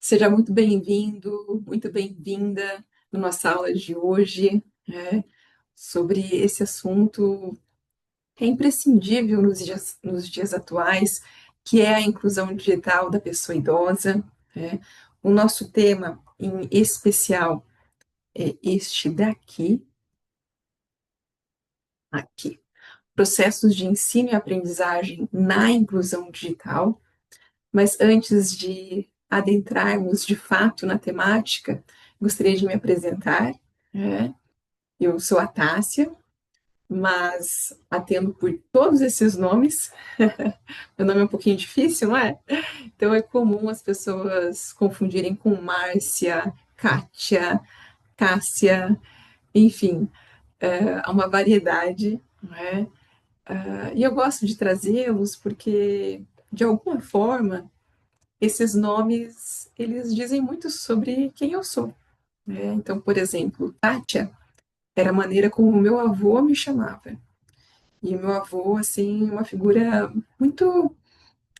Seja muito bem-vindo, muito bem-vinda na nossa aula de hoje, né, sobre esse assunto que é imprescindível nos dias atuais, que é a inclusão digital da pessoa idosa, né. O nosso tema em especial é este daqui, aqui, processos de ensino e aprendizagem na inclusão digital. Mas antes de adentrarmos de fato na temática, gostaria de me apresentar, né? Eu sou a Tássia, mas atendo por todos esses nomes. Meu nome é um pouquinho difícil, não é? Então é comum as pessoas confundirem com Márcia, Kátia, Cássia, enfim, há uma variedade, não é? E eu gosto de trazê-los porque, de alguma forma, esses nomes, eles dizem muito sobre quem eu sou, né? Então, por exemplo, Kátia era a maneira como o meu avô me chamava. E o meu avô, assim, uma figura muito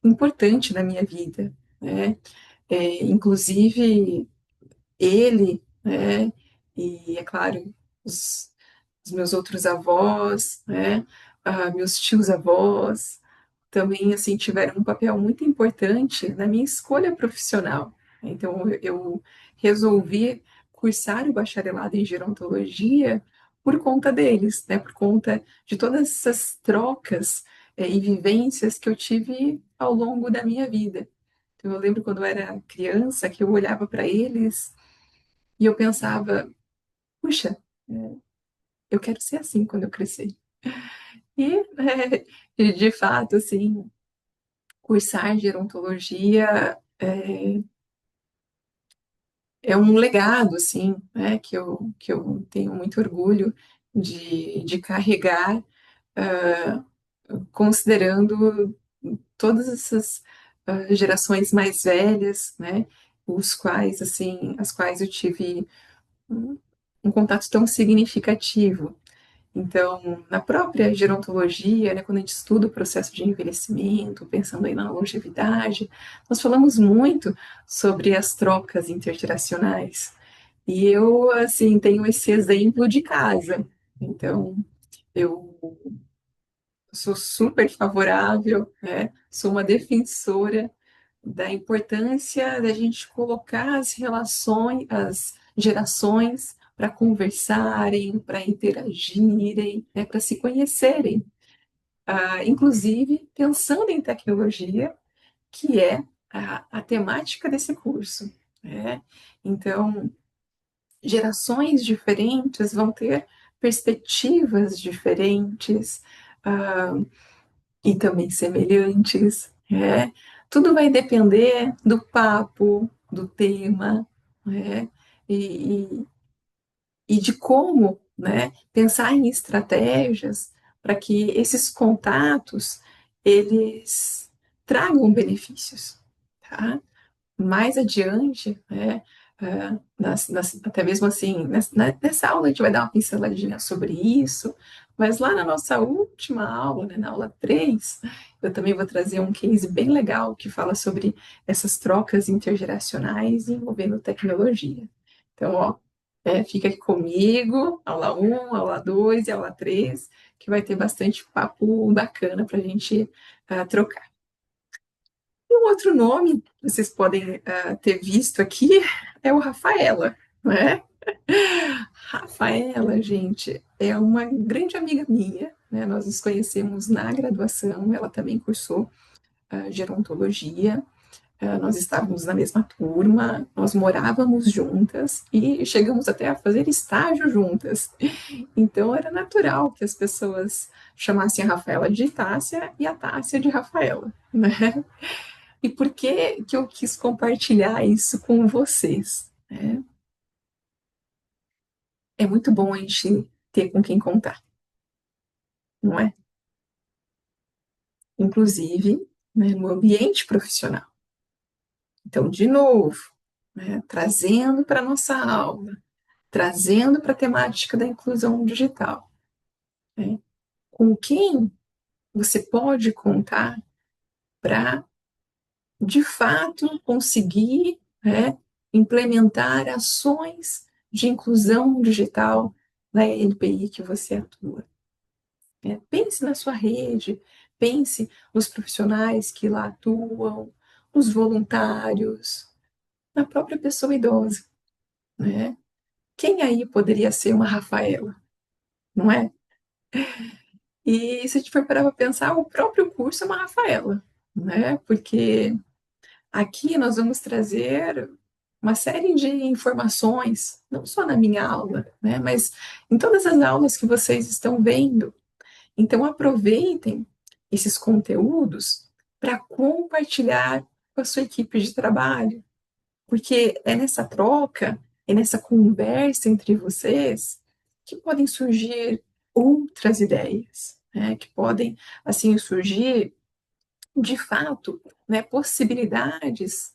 importante na minha vida, né? Inclusive, ele, né? E, é claro, os, os meus outros avós, né? Meus tios-avós, também assim tiveram um papel muito importante na minha escolha profissional. Então eu resolvi cursar o bacharelado em gerontologia por conta deles, né? Por conta de todas essas trocas e vivências que eu tive ao longo da minha vida. Então, eu lembro quando eu era criança que eu olhava para eles e eu pensava, puxa, eu quero ser assim quando eu crescer. E de fato, assim, cursar gerontologia é um legado, assim, né, que eu tenho muito orgulho de carregar, ah, considerando todas essas gerações mais velhas, né, os quais, assim, as quais eu tive um, um contato tão significativo. Então, na própria gerontologia, né, quando a gente estuda o processo de envelhecimento, pensando aí na longevidade, nós falamos muito sobre as trocas intergeracionais. E eu, assim, tenho esse exemplo de casa. Então, eu sou super favorável, né? Sou uma defensora da importância da gente colocar as relações, as gerações para conversarem, para interagirem, né, para se conhecerem, inclusive pensando em tecnologia, que é a temática desse curso, né? Então, gerações diferentes vão ter perspectivas diferentes, ah, e também semelhantes, né? Tudo vai depender do papo, do tema, né? E, e de como, né, pensar em estratégias para que esses contatos eles tragam benefícios, tá? Mais adiante, né, até mesmo assim, nessa aula a gente vai dar uma pinceladinha sobre isso, mas lá na nossa última aula, né, na aula 3, eu também vou trazer um case bem legal que fala sobre essas trocas intergeracionais envolvendo tecnologia. Então, ó, fica aqui comigo, aula 1, aula 2 e aula 3, que vai ter bastante papo bacana para a gente trocar. E um outro nome que vocês podem ter visto aqui é o Rafaela, não é? Rafaela, gente, é uma grande amiga minha, né? Nós nos conhecemos na graduação, ela também cursou gerontologia, nós estávamos na mesma turma, nós morávamos juntas e chegamos até a fazer estágio juntas. Então era natural que as pessoas chamassem a Rafaela de Tássia e a Tássia de Rafaela, né? E por que que eu quis compartilhar isso com vocês, né? É muito bom a gente ter com quem contar, não é? Inclusive, né, no ambiente profissional. Então, de novo, né, trazendo para a nossa aula, trazendo para a temática da inclusão digital, né? Com quem você pode contar para, de fato, conseguir né, implementar ações de inclusão digital na LPI que você atua. Pense na sua rede, pense nos profissionais que lá atuam, nos voluntários, na própria pessoa idosa, né? Quem aí poderia ser uma Rafaela, não é? E se a gente for parar para pensar, o próprio curso é uma Rafaela, né? Porque aqui nós vamos trazer uma série de informações, não só na minha aula, né? Mas em todas as aulas que vocês estão vendo. Então, aproveitem esses conteúdos para compartilhar com a sua equipe de trabalho, porque é nessa troca, é nessa conversa entre vocês que podem surgir outras ideias, né? Que podem, assim, surgir, de fato, né, possibilidades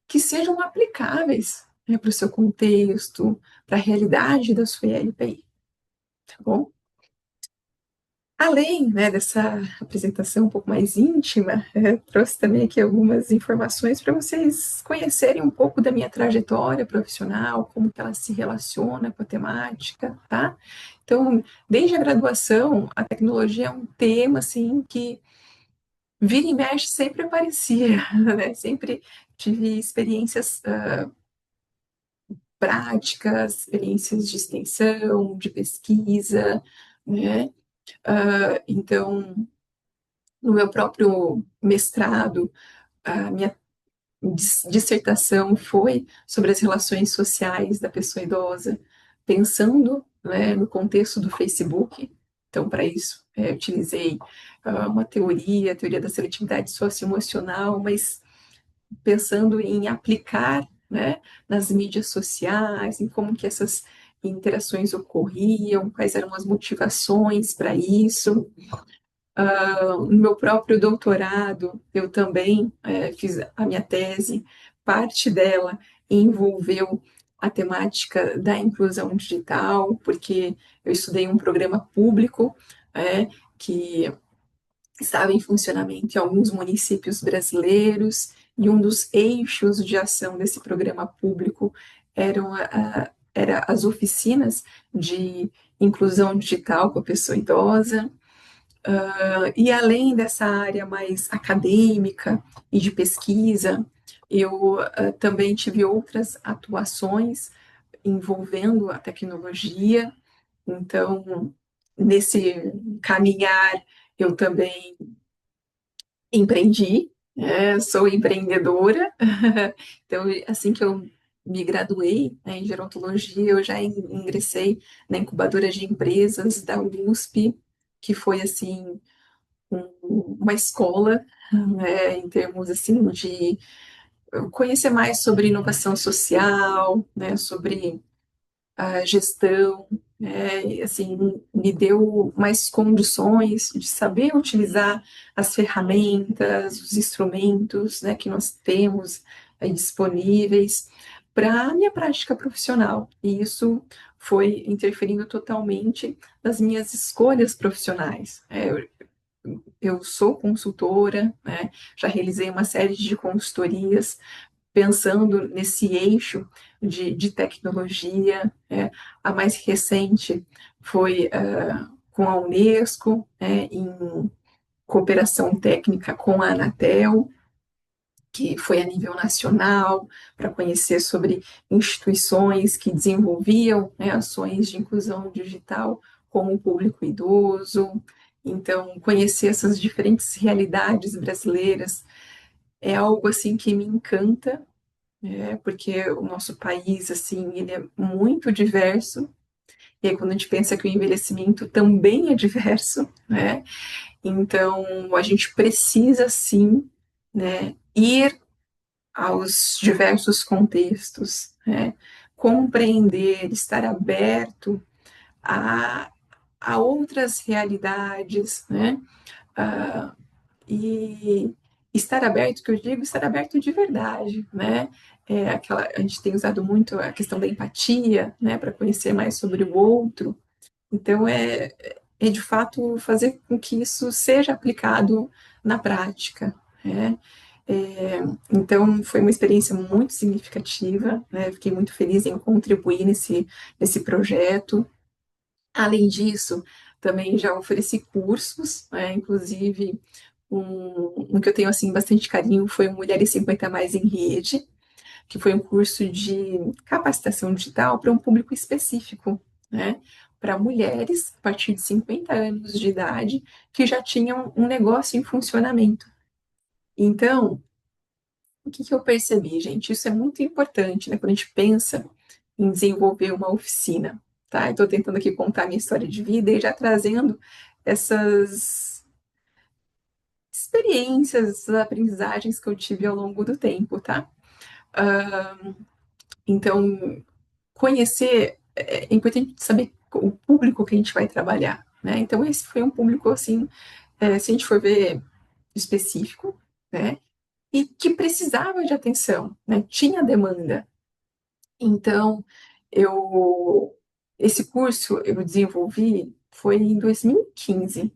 que sejam aplicáveis, né, para o seu contexto, para a realidade da sua LPI, tá bom? Além, né, dessa apresentação um pouco mais íntima, trouxe também aqui algumas informações para vocês conhecerem um pouco da minha trajetória profissional, como que ela se relaciona com a temática, tá? Então, desde a graduação, a tecnologia é um tema, assim, que vira e mexe sempre aparecia, né? Sempre tive experiências práticas, experiências de extensão, de pesquisa, né? Então, no meu próprio mestrado, a minha dissertação foi sobre as relações sociais da pessoa idosa, pensando, né, no contexto do Facebook. Então, para isso, utilizei uma teoria, a teoria da seletividade socioemocional, mas pensando em aplicar, né, nas mídias sociais, em como que essas interações ocorriam, quais eram as motivações para isso. No meu próprio doutorado, eu também fiz a minha tese, parte dela envolveu a temática da inclusão digital, porque eu estudei um programa público que estava em funcionamento em alguns municípios brasileiros, e um dos eixos de ação desse programa público era as oficinas de inclusão digital com a pessoa idosa. E além dessa área mais acadêmica e de pesquisa, eu também tive outras atuações envolvendo a tecnologia. Então, nesse caminhar, eu também empreendi, sou empreendedora. Então, assim que eu me graduei, né, em gerontologia, eu já ingressei na incubadora de empresas da USP, que foi assim uma escola, né, em termos assim de conhecer mais sobre inovação social, né, sobre a gestão, né, e, assim, me deu mais condições de saber utilizar as ferramentas, os instrumentos, né, que nós temos aí disponíveis para a minha prática profissional. E isso foi interferindo totalmente nas minhas escolhas profissionais. Eu sou consultora, né? Já realizei uma série de consultorias pensando nesse eixo de tecnologia. A mais recente foi com a Unesco, em cooperação técnica com a Anatel, que foi a nível nacional, para conhecer sobre instituições que desenvolviam, né, ações de inclusão digital com o público idoso. Então, conhecer essas diferentes realidades brasileiras é algo assim que me encanta, porque o nosso país assim ele é muito diverso. E aí, quando a gente pensa que o envelhecimento também é diverso, né? Então, a gente precisa sim, né, ir aos diversos contextos, né? Compreender, estar aberto a, a outras realidades, né? Ah, e estar aberto, que eu digo, estar aberto de verdade, né? A gente tem usado muito a questão da empatia, né, para conhecer mais sobre o outro. Então, é de fato fazer com que isso seja aplicado na prática, né? Então, foi uma experiência muito significativa, né? Fiquei muito feliz em contribuir nesse projeto. Além disso, também já ofereci cursos, né? Inclusive, um que eu tenho assim bastante carinho foi o Mulheres 50 Mais em Rede, que foi um curso de capacitação digital para um público específico, né? Para mulheres a partir de 50 anos de idade que já tinham um negócio em funcionamento. Então, o que que eu percebi, gente? Isso é muito importante, né? Quando a gente pensa em desenvolver uma oficina, tá? Eu estou tentando aqui contar a minha história de vida e já trazendo essas experiências, essas aprendizagens que eu tive ao longo do tempo, tá? Então, conhecer, é importante saber o público que a gente vai trabalhar, né? Então, esse foi um público, assim, se a gente for ver específico, né? E que precisava de atenção, né? Tinha demanda. Então, eu esse curso eu desenvolvi foi em 2015.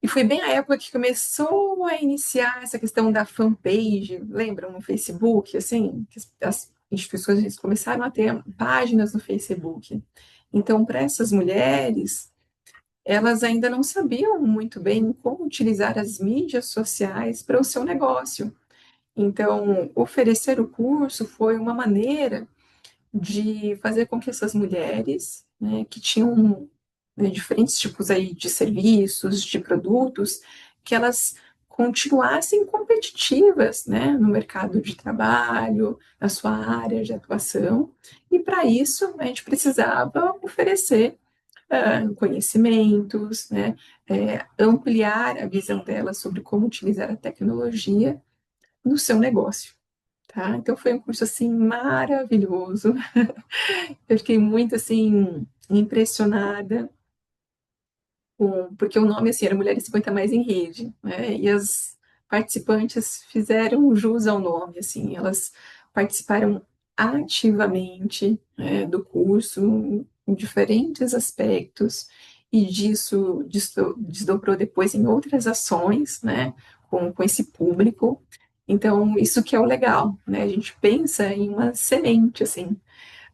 E foi bem a época que começou a iniciar essa questão da fanpage, lembram, no Facebook, assim, que as instituições começaram a ter páginas no Facebook. Então, para essas mulheres, elas ainda não sabiam muito bem como utilizar as mídias sociais para o seu negócio. Então, oferecer o curso foi uma maneira de fazer com que essas mulheres, né, que tinham, né, diferentes tipos aí de serviços, de produtos, que elas continuassem competitivas, né, no mercado de trabalho, na sua área de atuação, e para isso a gente precisava oferecer conhecimentos, né, ampliar a visão delas sobre como utilizar a tecnologia no seu negócio. Tá? Então foi um curso assim maravilhoso. Eu fiquei muito assim impressionada porque o nome assim era Mulheres 50 Mais em Rede, né? E as participantes fizeram jus ao nome, assim, elas participaram ativamente, né, do curso em diferentes aspectos e disso desdobrou depois em outras ações, né, com esse público. Então, isso que é o legal, né? A gente pensa em uma semente, assim,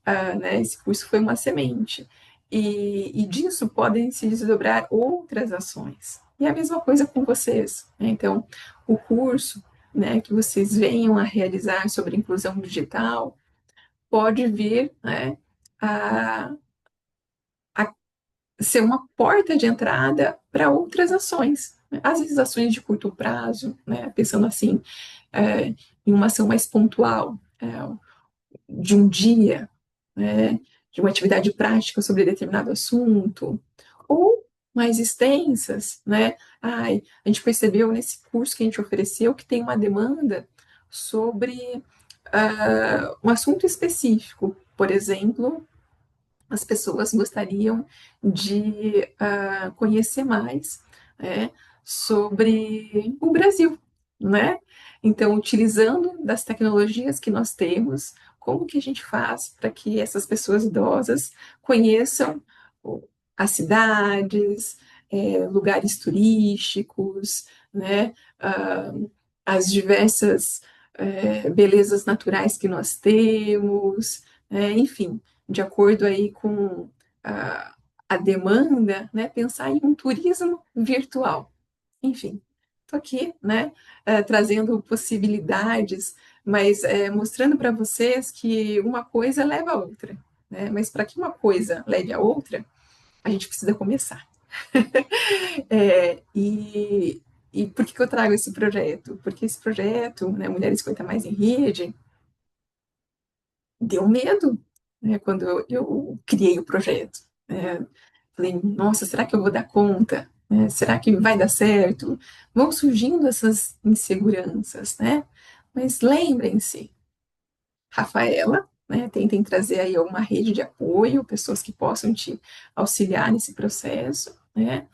né? Esse curso foi uma semente. E disso podem se desdobrar outras ações. E a mesma coisa com vocês, né? Então, o curso, né, que vocês venham a realizar sobre inclusão digital pode vir, né, a, a ser uma porta de entrada para outras ações. Né? Às vezes ações de curto prazo, né, pensando assim, em uma ação mais pontual, de um dia, né, de uma atividade prática sobre determinado assunto, ou mais extensas, né? Ai, a gente percebeu nesse curso que a gente ofereceu que tem uma demanda sobre um assunto específico, por exemplo, as pessoas gostariam de conhecer mais, né, sobre o Brasil, né? Então, utilizando das tecnologias que nós temos, como que a gente faz para que essas pessoas idosas conheçam as cidades, lugares turísticos, né? Ah, as diversas belezas naturais que nós temos, enfim, de acordo aí com a demanda, né, pensar em um turismo virtual. Enfim, estou aqui, né, trazendo possibilidades, mas mostrando para vocês que uma coisa leva a outra, né? Mas para que uma coisa leve a outra, a gente precisa começar. E por que eu trago esse projeto? Porque esse projeto, né, Mulheres 50 Mais em Rede, deu medo, né, quando eu criei o projeto. Né? Falei, nossa, será que eu vou dar conta? Né? Será que vai dar certo? Vão surgindo essas inseguranças, né? Mas lembrem-se, Rafaela, né, tentem trazer aí uma rede de apoio, pessoas que possam te auxiliar nesse processo, né?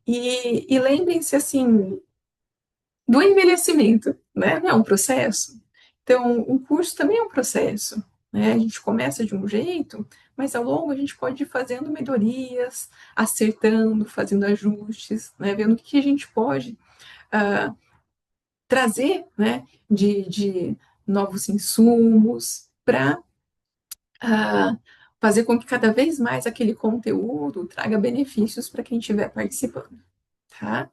E lembrem-se, assim, do envelhecimento, né? Não é um processo. Então, um curso também é um processo, né? A gente começa de um jeito, mas ao longo a gente pode ir fazendo melhorias, acertando, fazendo ajustes, né? Vendo o que a gente pode trazer, né, de novos insumos para fazer com que cada vez mais aquele conteúdo traga benefícios para quem estiver participando, tá?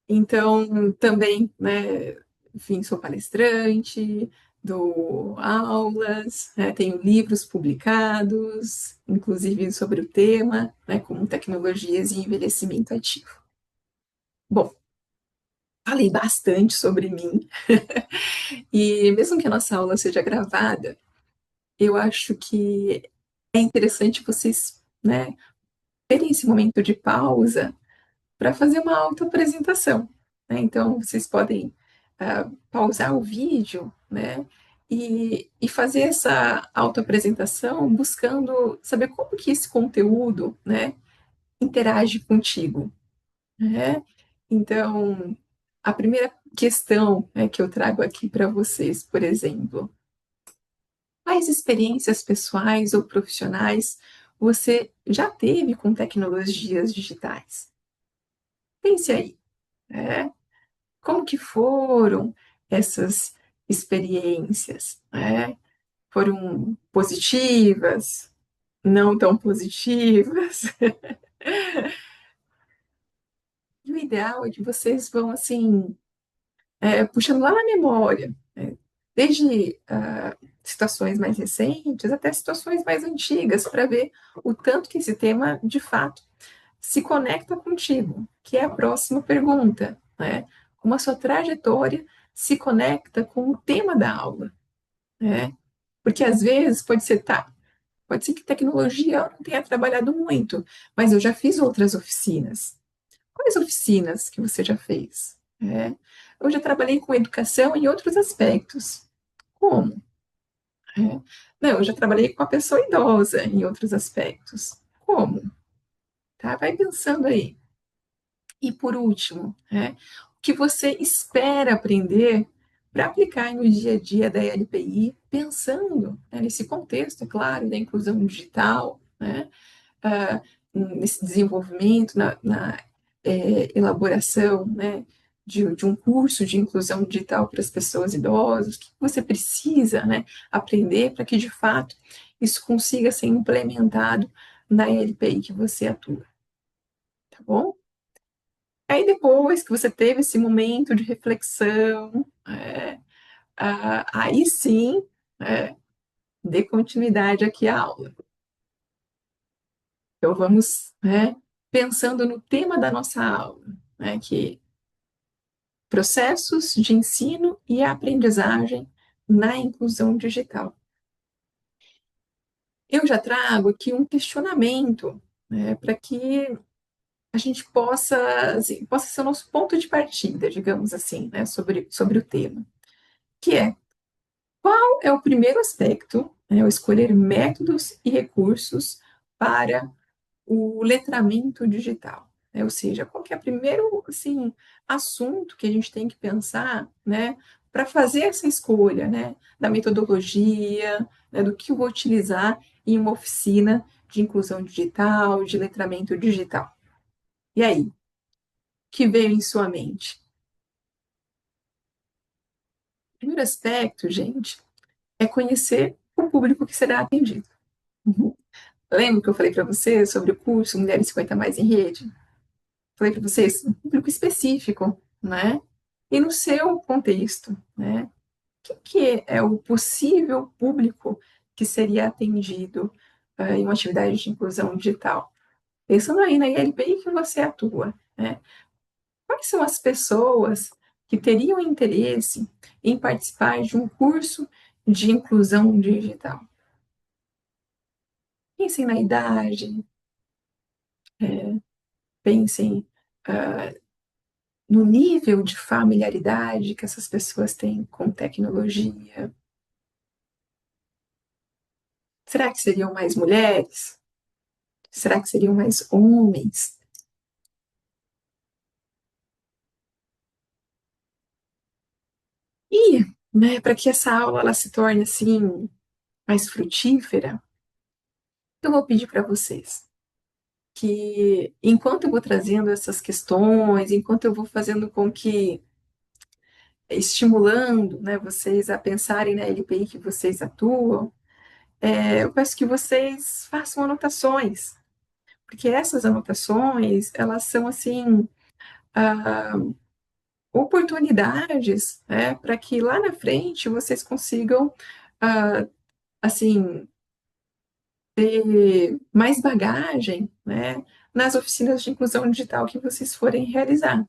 Então, também, né, enfim, sou palestrante, dou aulas, né, tenho livros publicados, inclusive sobre o tema, né, como tecnologias e envelhecimento ativo. Bom, falei bastante sobre mim, e mesmo que a nossa aula seja gravada, eu acho que é interessante vocês, né, terem esse momento de pausa para fazer uma autoapresentação, né? Então, vocês podem pausar o vídeo, né? E fazer essa autoapresentação buscando saber como que esse conteúdo, né, interage contigo, né? Então, a primeira questão, né, que eu trago aqui para vocês, por exemplo, quais experiências pessoais ou profissionais você já teve com tecnologias digitais? Pense aí, né? Como que foram essas experiências, né? Foram positivas, não tão positivas? E o ideal é que vocês vão, assim, puxando lá na memória, né? Desde situações mais recentes até situações mais antigas, para ver o tanto que esse tema, de fato, se conecta contigo, que é a próxima pergunta, né? Como a sua trajetória se conecta com o tema da aula, né? Porque às vezes pode ser, tá, pode ser que tecnologia eu não tenha trabalhado muito, mas eu já fiz outras oficinas. Quais oficinas que você já fez? É, eu já trabalhei com educação em outros aspectos. Como? É, não, eu já trabalhei com a pessoa idosa em outros aspectos. Como? Tá? Vai pensando aí. E por último, né, o que você espera aprender para aplicar no dia a dia da LPI, pensando, né, nesse contexto, é claro, da inclusão digital, né, ah, nesse desenvolvimento, elaboração, né, de um curso de inclusão digital para as pessoas idosas, o que você precisa, né, aprender para que, de fato, isso consiga ser implementado na LPI que você atua, tá bom? Aí depois que você teve esse momento de reflexão, aí sim, é, dê continuidade aqui à aula. Então vamos, né, pensando no tema da nossa aula, né, que é processos de ensino e aprendizagem na inclusão digital. Eu já trago aqui um questionamento, né, para que a gente possa, assim, possa ser o nosso ponto de partida, digamos assim, né, sobre o tema, que é: qual é o primeiro aspecto, né, ao escolher métodos e recursos para o letramento digital? Né? Ou seja, qual que é o primeiro, assim, assunto que a gente tem que pensar, né, para fazer essa escolha, né, da metodologia, né, do que eu vou utilizar em uma oficina de inclusão digital, de letramento digital? E aí, o que veio em sua mente? O primeiro aspecto, gente, é conhecer o público que será atendido. Uhum. Lembra que eu falei para você sobre o curso Mulheres 50 Mais em Rede? Falei para vocês, um público específico, né? E no seu contexto, né? Que é o possível público que seria atendido em uma atividade de inclusão digital? Pensando aí na ILPI que você atua, né? Quais são as pessoas que teriam interesse em participar de um curso de inclusão digital? Pensem na idade, pensem no nível de familiaridade que essas pessoas têm com tecnologia. Será que seriam mais mulheres? Será que seriam mais homens? E, né, para que essa aula ela se torne assim mais frutífera, eu vou pedir para vocês que, enquanto eu vou trazendo essas questões, enquanto eu vou fazendo com que estimulando, né, vocês a pensarem na LPI que vocês atuam, eu peço que vocês façam anotações, porque essas anotações, elas são, assim, ah, oportunidades, né, para que lá na frente vocês consigam, ah, assim, ter mais bagagem, né, nas oficinas de inclusão digital que vocês forem realizar.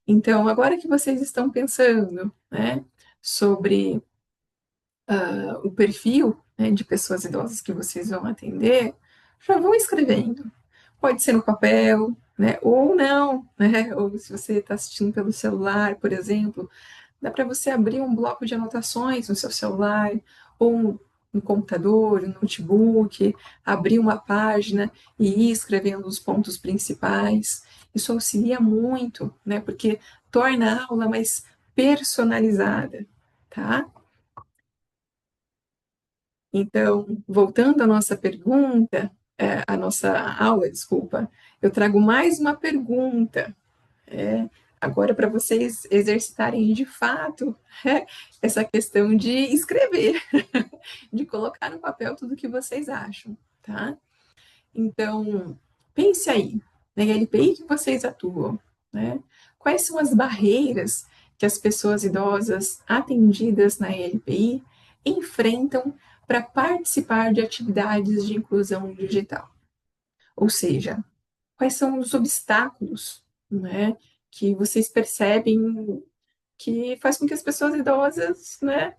Então, agora que vocês estão pensando, né, sobre o perfil, né, de pessoas idosas que vocês vão atender, já vão escrevendo. Pode ser no papel, né, ou não, né, ou se você está assistindo pelo celular, por exemplo, dá para você abrir um bloco de anotações no seu celular, ou no computador, no notebook, abrir uma página e ir escrevendo os pontos principais. Isso auxilia muito, né? Porque torna a aula mais personalizada, tá? Então, voltando à nossa pergunta, à nossa aula, desculpa, eu trago mais uma pergunta, é, agora para vocês exercitarem de fato essa questão de escrever, de colocar no papel tudo o que vocês acham, tá? Então, pense aí, na LPI que vocês atuam, né? Quais são as barreiras que as pessoas idosas atendidas na LPI enfrentam para participar de atividades de inclusão digital? Ou seja, quais são os obstáculos, né, que vocês percebem que faz com que as pessoas idosas, né,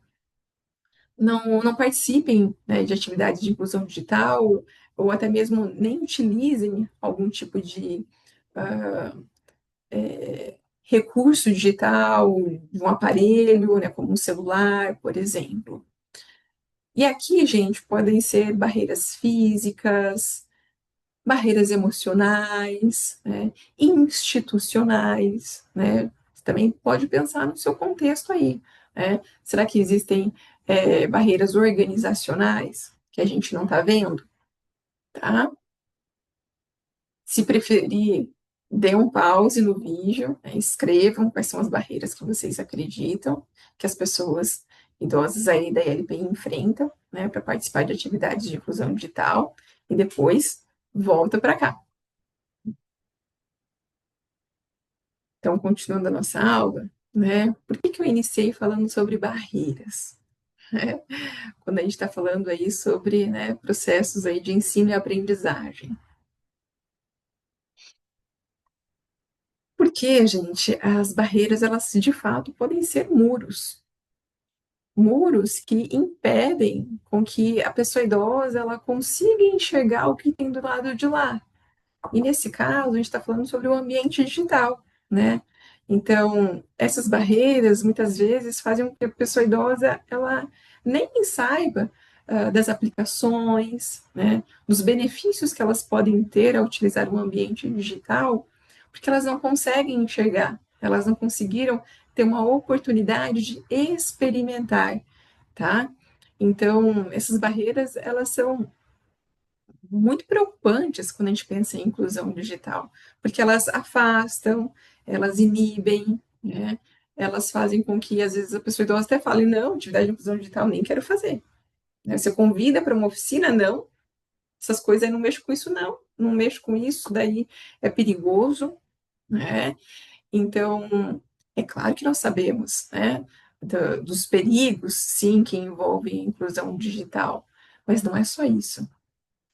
não participem, né, de atividades de inclusão digital ou até mesmo nem utilizem algum tipo de uh, recurso digital, de um aparelho, né, como um celular, por exemplo. E aqui, gente, podem ser barreiras físicas, barreiras emocionais, né, institucionais, né? Você também pode pensar no seu contexto aí, né? Será que existem barreiras organizacionais que a gente não está vendo, tá? Se preferir, dê um pause no vídeo, né, escrevam quais são as barreiras que vocês acreditam que as pessoas idosas aí da ILP enfrentam, né, para participar de atividades de inclusão digital, e depois volta para cá. Então, continuando a nossa aula, né? Por que que eu iniciei falando sobre barreiras? Né? Quando a gente está falando aí sobre, né, processos aí de ensino e aprendizagem. Porque, gente, as barreiras, elas de fato podem ser muros. Muros que impedem com que a pessoa idosa ela consiga enxergar o que tem do lado de lá. E nesse caso, a gente está falando sobre o ambiente digital, né? Então, essas barreiras muitas vezes fazem com que a pessoa idosa ela nem saiba das aplicações, né? Dos benefícios que elas podem ter ao utilizar o ambiente digital, porque elas não conseguem enxergar, elas não conseguiram ter uma oportunidade de experimentar, tá? Então, essas barreiras, elas são muito preocupantes quando a gente pensa em inclusão digital, porque elas afastam, elas inibem, né? Elas fazem com que, às vezes, a pessoa idosa até fale, não, atividade de inclusão digital nem quero fazer. Né? Você convida para uma oficina, não, essas coisas aí não mexo com isso, não, não mexo com isso, daí é perigoso, né? Então, é claro que nós sabemos, né, dos perigos, sim, que envolvem a inclusão digital, mas não é só isso,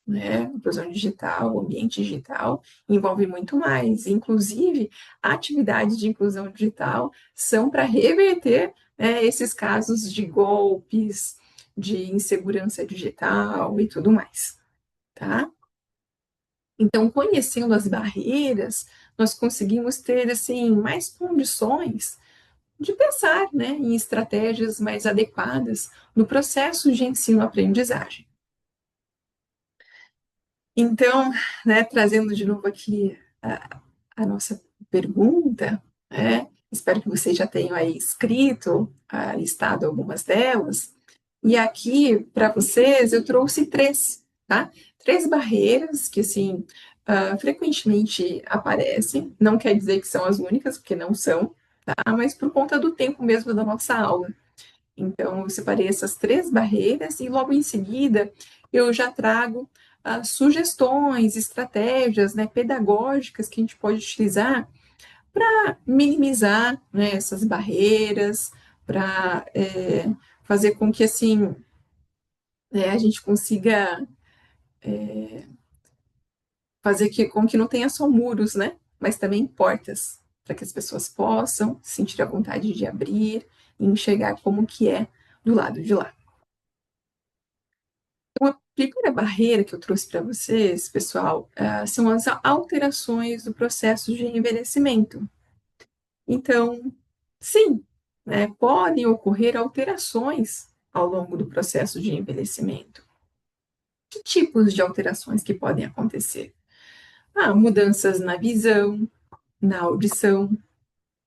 né? A inclusão digital, o ambiente digital envolve muito mais. Inclusive, atividades de inclusão digital são para reverter, né, esses casos de golpes, de insegurança digital e tudo mais, tá? Então, conhecendo as barreiras, nós conseguimos ter assim mais condições de pensar, né, em estratégias mais adequadas no processo de ensino-aprendizagem. Então, né, trazendo de novo aqui a nossa pergunta, né, espero que vocês já tenham aí escrito, listado algumas delas, e aqui para vocês eu trouxe três, tá? Três barreiras que, assim, frequentemente aparecem, não quer dizer que são as únicas, porque não são, mas por conta do tempo mesmo da nossa aula. Então, eu separei essas três barreiras e logo em seguida eu já trago sugestões, estratégias, né, pedagógicas que a gente pode utilizar para minimizar, né, essas barreiras, para fazer com que assim a gente consiga fazer com que não tenha só muros, né, mas também portas, para que as pessoas possam sentir a vontade de abrir e enxergar como que é do lado de lá. Então, a primeira barreira que eu trouxe para vocês, pessoal, são as alterações do processo de envelhecimento. Então, sim, né, podem ocorrer alterações ao longo do processo de envelhecimento. Que tipos de alterações que podem acontecer? Mudanças na visão, na audição,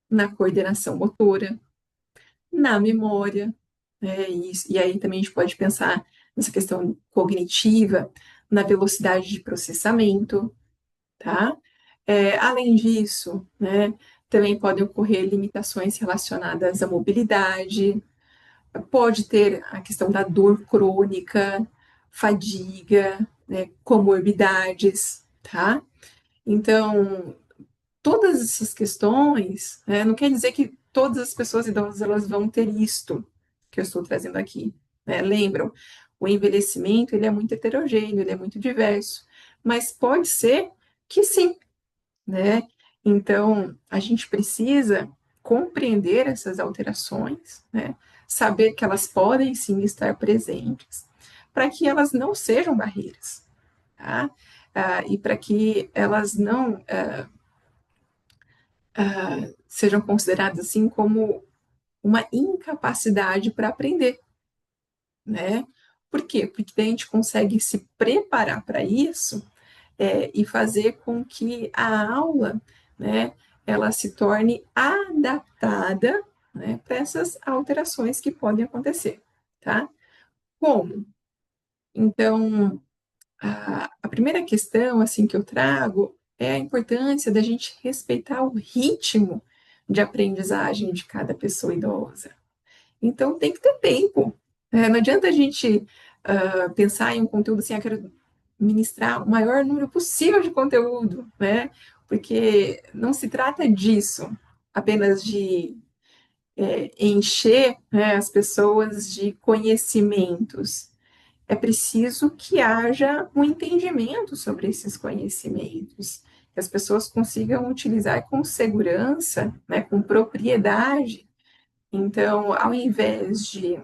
na coordenação motora, na memória, né, e aí também a gente pode pensar nessa questão cognitiva, na velocidade de processamento, tá? Além disso, né, também podem ocorrer limitações relacionadas à mobilidade, pode ter a questão da dor crônica, fadiga, né, comorbidades, tá? Então, todas essas questões, né, não quer dizer que todas as pessoas idosas elas vão ter isto que eu estou trazendo aqui, né? Lembram, o envelhecimento ele é muito heterogêneo, ele é muito diverso, mas pode ser que sim, né? Então, a gente precisa compreender essas alterações, né? Saber que elas podem sim estar presentes, para que elas não sejam barreiras, tá? E para que elas não sejam consideradas assim como uma incapacidade para aprender, né? Por quê? Porque daí a gente consegue se preparar para isso e fazer com que a aula, né, ela se torne adaptada, né, para essas alterações que podem acontecer, tá? Como? Então, a primeira questão, assim, que eu trago é a importância da gente respeitar o ritmo de aprendizagem de cada pessoa idosa. Então, tem que ter tempo. Não adianta a gente pensar em um conteúdo assim, quero ministrar o maior número possível de conteúdo, né? Porque não se trata disso, apenas de encher, né, as pessoas de conhecimentos. É preciso que haja um entendimento sobre esses conhecimentos, que as pessoas consigam utilizar com segurança, né, com propriedade. Então, ao invés de,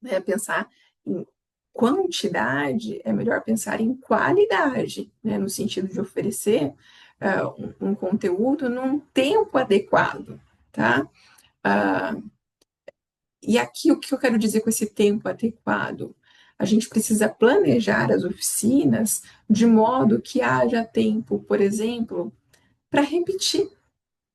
né, pensar em quantidade, é melhor pensar em qualidade, né, no sentido de oferecer um conteúdo num tempo adequado, tá? Uh, e aqui o que eu quero dizer com esse tempo adequado? A gente precisa planejar as oficinas de modo que haja tempo, por exemplo, para repetir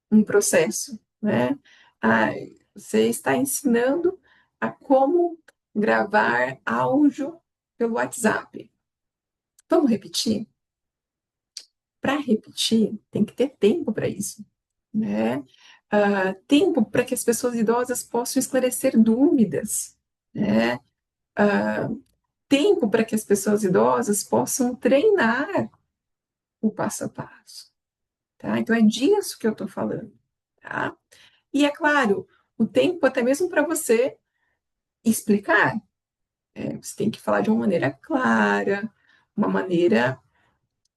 um processo, né? Ah, você está ensinando a como gravar áudio pelo WhatsApp. Vamos repetir? Para repetir, tem que ter tempo para isso, né? Tempo para que as pessoas idosas possam esclarecer dúvidas, né? Tempo para que as pessoas idosas possam treinar o passo a passo, tá? Então é disso que eu estou falando, tá? E é claro, o tempo até mesmo para você explicar. Você tem que falar de uma maneira clara, uma maneira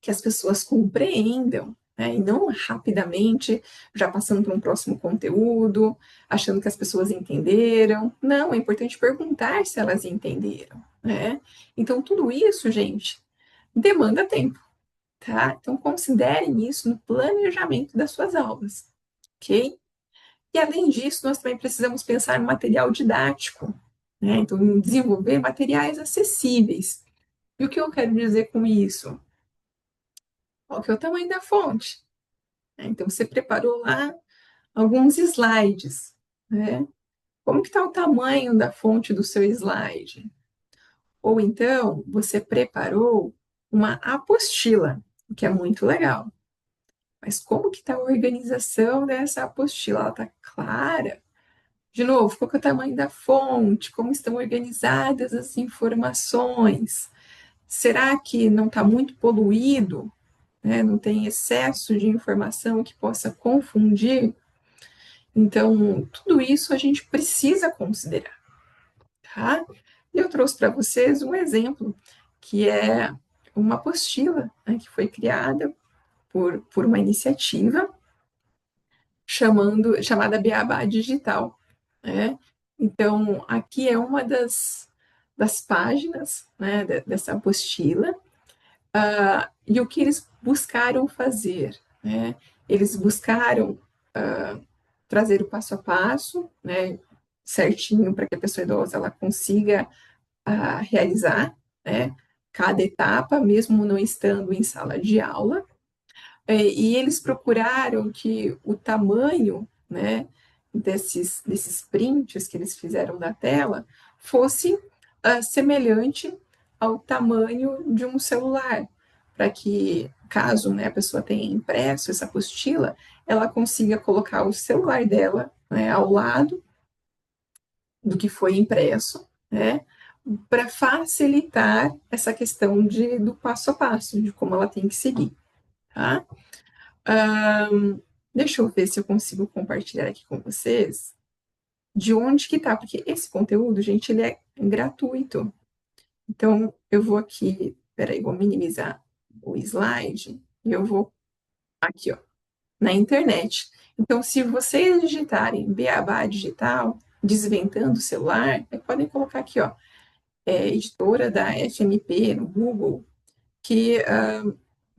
que as pessoas compreendam, né? E não rapidamente, já passando para um próximo conteúdo, achando que as pessoas entenderam. Não, é importante perguntar se elas entenderam, né? Então, tudo isso, gente, demanda tempo, tá? Então, considerem isso no planejamento das suas aulas, ok? E, além disso, nós também precisamos pensar no material didático, né? Então, em desenvolver materiais acessíveis. E o que eu quero dizer com isso? Qual que é o tamanho da fonte? Então, você preparou lá alguns slides, né? Como que está o tamanho da fonte do seu slide? Ou então, você preparou uma apostila, o que é muito legal. mas como que está a organização dessa apostila? Ela está clara? De novo, qual que é o tamanho da fonte? Como estão organizadas as informações? Será que não está muito poluído, né? Não tem excesso de informação que possa confundir? Então, tudo isso a gente precisa considerar, tá? E eu trouxe para vocês um exemplo, que é uma apostila, né, que foi criada por uma iniciativa chamada Beabá Digital, né? Então, aqui é uma das páginas, né, dessa apostila, e o que eles buscaram fazer, né? Eles buscaram trazer o passo a passo, né, certinho para que a pessoa idosa ela consiga realizar, né, cada etapa, mesmo não estando em sala de aula. E eles procuraram que o tamanho, né, desses prints que eles fizeram da tela fosse semelhante ao tamanho de um celular, para que, caso, né, a pessoa tenha impresso essa apostila, ela consiga colocar o celular dela, né, ao lado do que foi impresso, né, para facilitar essa questão do passo a passo, de como ela tem que seguir, tá? Deixa eu ver se eu consigo compartilhar aqui com vocês de onde que tá, porque esse conteúdo, gente, ele é gratuito. Então, eu vou aqui, peraí, vou minimizar o slide e eu vou aqui, ó, na internet. Então, se vocês digitarem Beabá Digital, desventando o celular, podem colocar aqui, ó, editora da FMP no Google, que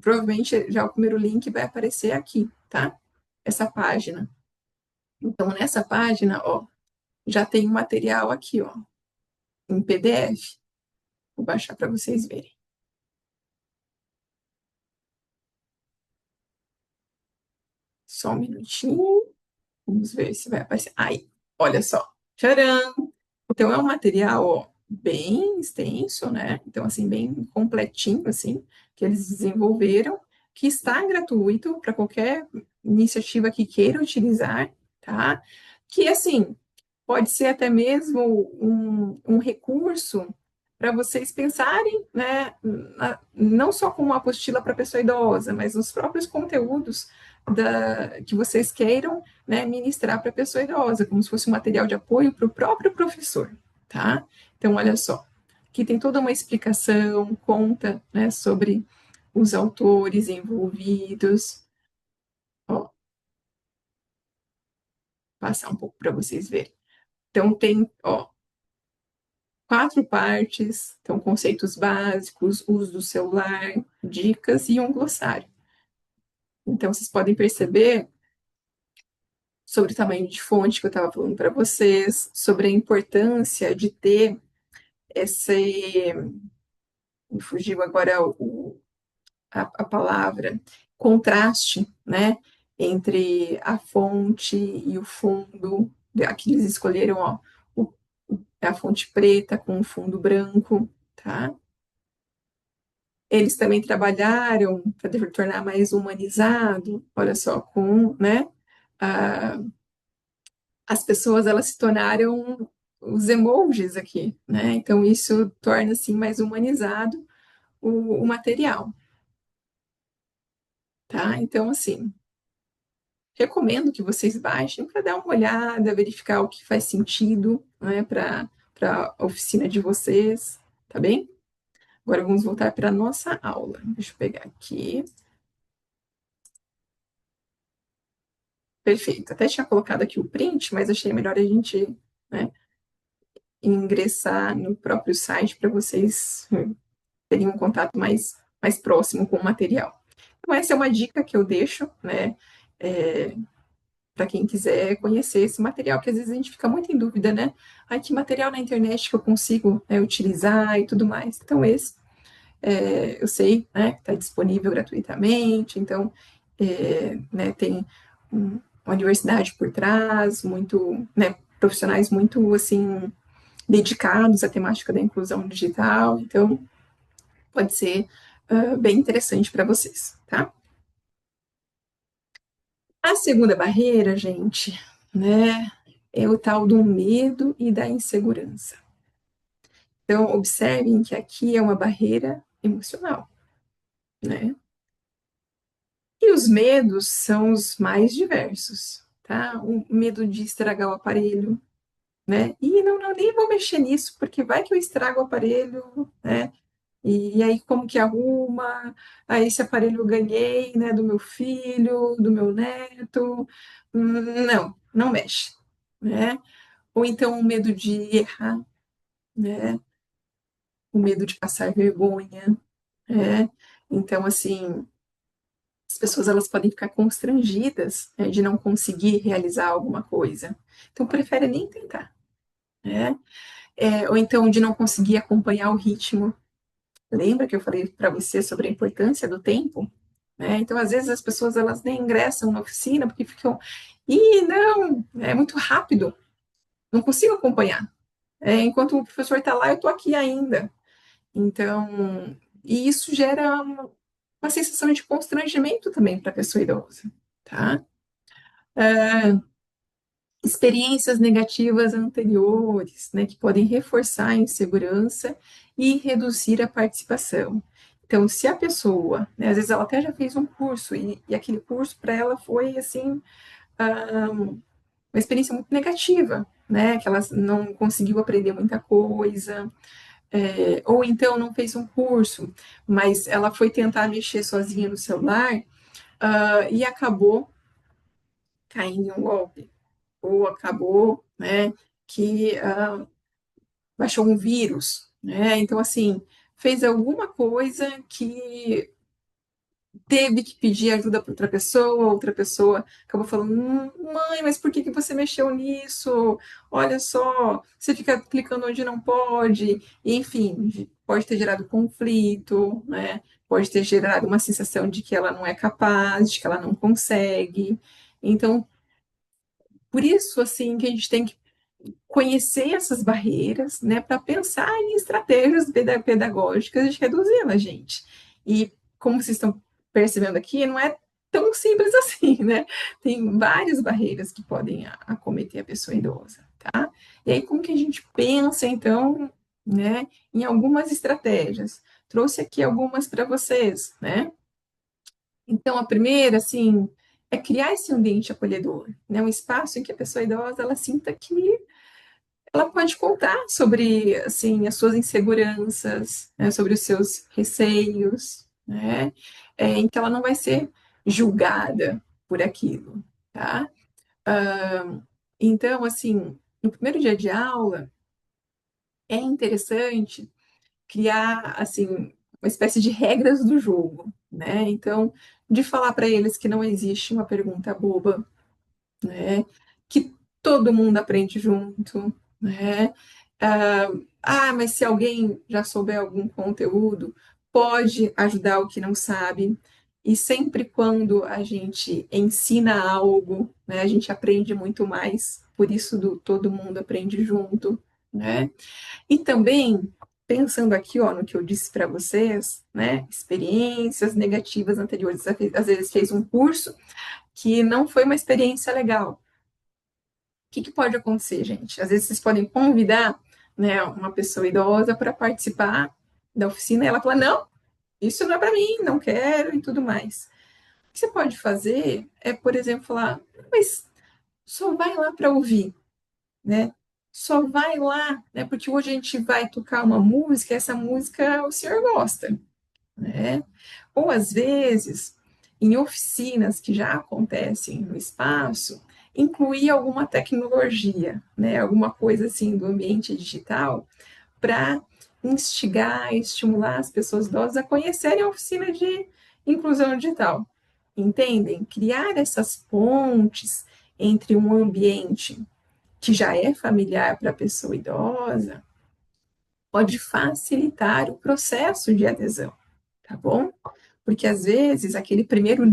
provavelmente já o primeiro link vai aparecer aqui, tá? Essa página. Então, nessa página, ó, já tem um material aqui, ó, em PDF. Vou baixar para vocês verem. Só um minutinho. Vamos ver se vai aparecer. Aí, olha só. Tcharam! Então, é um material, ó, bem extenso, né? Então, assim, bem completinho, assim, que eles desenvolveram, que está gratuito para qualquer iniciativa que queira utilizar, tá? Que, assim, pode ser até mesmo um recurso para vocês pensarem, né, não só como uma apostila para pessoa idosa, mas nos próprios conteúdos que vocês queiram, né, ministrar para a pessoa idosa, como se fosse um material de apoio para o próprio professor, tá? Então, olha só, aqui tem toda uma explicação, conta, né, sobre os autores envolvidos. Ó, passar um pouco para vocês verem. Então, tem, ó, 4 partes, então conceitos básicos, uso do celular, dicas e um glossário. Então, vocês podem perceber sobre o tamanho de fonte que eu estava falando para vocês, sobre a importância de ter esse, me fugiu agora a palavra, contraste, né, entre a fonte e o fundo. Aqui eles escolheram, ó, a fonte preta com o fundo branco, tá? Eles também trabalharam para tornar mais humanizado, olha só, com, né, a, as pessoas elas se tornaram os emojis aqui, né? Então isso torna assim mais humanizado o material, tá? Então assim, recomendo que vocês baixem para dar uma olhada, verificar o que faz sentido, né, para a oficina de vocês, tá bem? Agora vamos voltar para a nossa aula. Deixa eu pegar aqui. Perfeito. Até tinha colocado aqui o print, mas achei melhor a gente, né, ingressar no próprio site para vocês terem um contato mais próximo com o material. Então, essa é uma dica que eu deixo, né, para quem quiser conhecer esse material, que às vezes a gente fica muito em dúvida, né? Ai, que material na internet que eu consigo, né, utilizar e tudo mais. Então, esse eu sei, né, que está disponível gratuitamente, então, né, tem uma universidade por trás, muito, né, profissionais muito, assim, dedicados à temática da inclusão digital, então, pode ser bem interessante para vocês, tá? A segunda barreira, gente, né, é o tal do medo e da insegurança. Então, observem que aqui é uma barreira emocional, né? E os medos são os mais diversos, tá? O medo de estragar o aparelho, né? E não, nem vou mexer nisso, porque vai que eu estrago o aparelho, né? E aí, como que arruma? Aí, esse aparelho eu ganhei, né, do meu filho, do meu neto. Não mexe, né? Ou então o medo de errar, né? O medo de passar vergonha, né? Então, assim, as pessoas elas podem ficar constrangidas, né, de não conseguir realizar alguma coisa. Então, prefere nem tentar, né? Ou então de não conseguir acompanhar o ritmo. Lembra que eu falei para você sobre a importância do tempo? Né? Então, às vezes, as pessoas elas nem ingressam na oficina porque ficam, não, é muito rápido, não consigo acompanhar. Enquanto o professor está lá, eu estou aqui ainda. Então, e isso gera uma sensação de constrangimento também para a pessoa idosa, tá? Experiências negativas anteriores, né, que podem reforçar a insegurança e reduzir a participação. Então, se a pessoa, né, às vezes ela até já fez um curso e aquele curso para ela foi assim uma experiência muito negativa, né, que ela não conseguiu aprender muita coisa, ou então não fez um curso, mas ela foi tentar mexer sozinha no celular, e acabou caindo em um golpe, ou acabou, né, que baixou um vírus, né? Então, assim, fez alguma coisa que teve que pedir ajuda para outra pessoa acabou falando, mãe, mas por que que você mexeu nisso? Olha só, você fica clicando onde não pode, enfim, pode ter gerado conflito, né? Pode ter gerado uma sensação de que ela não é capaz, de que ela não consegue. Então, por isso, assim, que a gente tem que conhecer essas barreiras, né, para pensar em estratégias pedagógicas de reduzi-las, gente. E como vocês estão percebendo aqui, não é tão simples assim, né? Tem várias barreiras que podem acometer a pessoa idosa, tá? E aí, como que a gente pensa, então, né, em algumas estratégias? Trouxe aqui algumas para vocês, né? Então, a primeira, assim, é criar esse ambiente acolhedor, né? Um espaço em que a pessoa idosa, ela sinta que ela pode contar sobre assim as suas inseguranças, né, sobre os seus receios, né, em que ela não vai ser julgada por aquilo, tá? Então, assim, no primeiro dia de aula é interessante criar assim uma espécie de regras do jogo, né? Então, de falar para eles que não existe uma pergunta boba, né? Que todo mundo aprende junto, né? Mas se alguém já souber algum conteúdo, pode ajudar o que não sabe. E sempre quando a gente ensina algo, né, a gente aprende muito mais. Por isso do todo mundo aprende junto, né? E também pensando aqui, ó, no que eu disse para vocês, né, experiências negativas anteriores. Às vezes fez um curso que não foi uma experiência legal. Que pode acontecer, gente? Às vezes vocês podem convidar, né, uma pessoa idosa para participar da oficina e ela fala, não, isso não é para mim, não quero e tudo mais. O que você pode fazer é, por exemplo, falar, mas só vai lá para ouvir, né? Só vai lá, né? Porque hoje a gente vai tocar uma música, essa música o senhor gosta, né? Ou às vezes, em oficinas que já acontecem no espaço, incluir alguma tecnologia, né, alguma coisa assim do ambiente digital, para instigar, estimular as pessoas idosas a conhecerem a oficina de inclusão digital. Entendem? Criar essas pontes entre um ambiente que já é familiar para a pessoa idosa pode facilitar o processo de adesão, tá bom? Porque às vezes aquele primeiro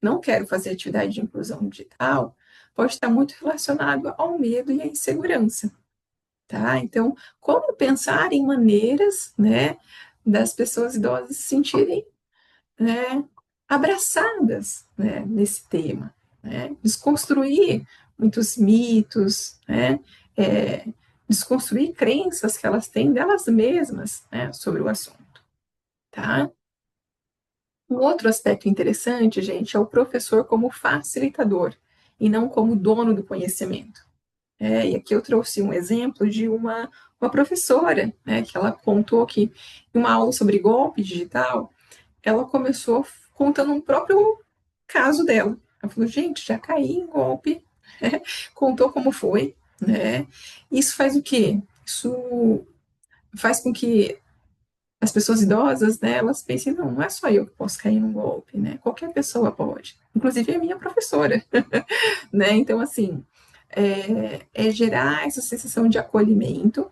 não quero fazer atividade de inclusão digital, pode estar muito relacionado ao medo e à insegurança, tá? Então, como pensar em maneiras, né, das pessoas idosas se sentirem, né, abraçadas, né, nesse tema, né? Desconstruir muitos mitos, né? É, desconstruir crenças que elas têm delas mesmas, né, sobre o assunto, tá? Um outro aspecto interessante, gente, é o professor como facilitador e não como dono do conhecimento. E aqui eu trouxe um exemplo de uma professora, né, que ela contou que em uma aula sobre golpe digital, ela começou contando um próprio caso dela. Ela falou, gente, já caí em golpe, contou como foi, né? Isso faz o quê? Isso faz com que as pessoas idosas, né, elas pensem, não, não é só eu que posso cair num golpe, né? Qualquer pessoa pode, inclusive a minha professora, né? Então, assim, é gerar essa sensação de acolhimento,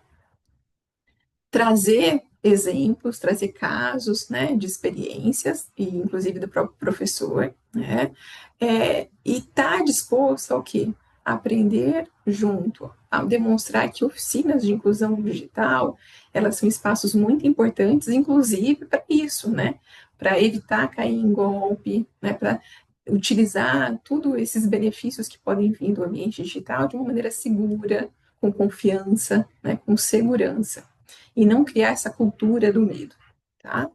trazer exemplos, trazer casos, né, de experiências, e inclusive do próprio professor, né, e estar tá disposto ao quê? Aprender junto, a demonstrar que oficinas de inclusão digital, elas são espaços muito importantes, inclusive para isso, né, para evitar cair em golpe, né, para utilizar todos esses benefícios que podem vir do ambiente digital de uma maneira segura, com confiança, né, com segurança e não criar essa cultura do medo, tá?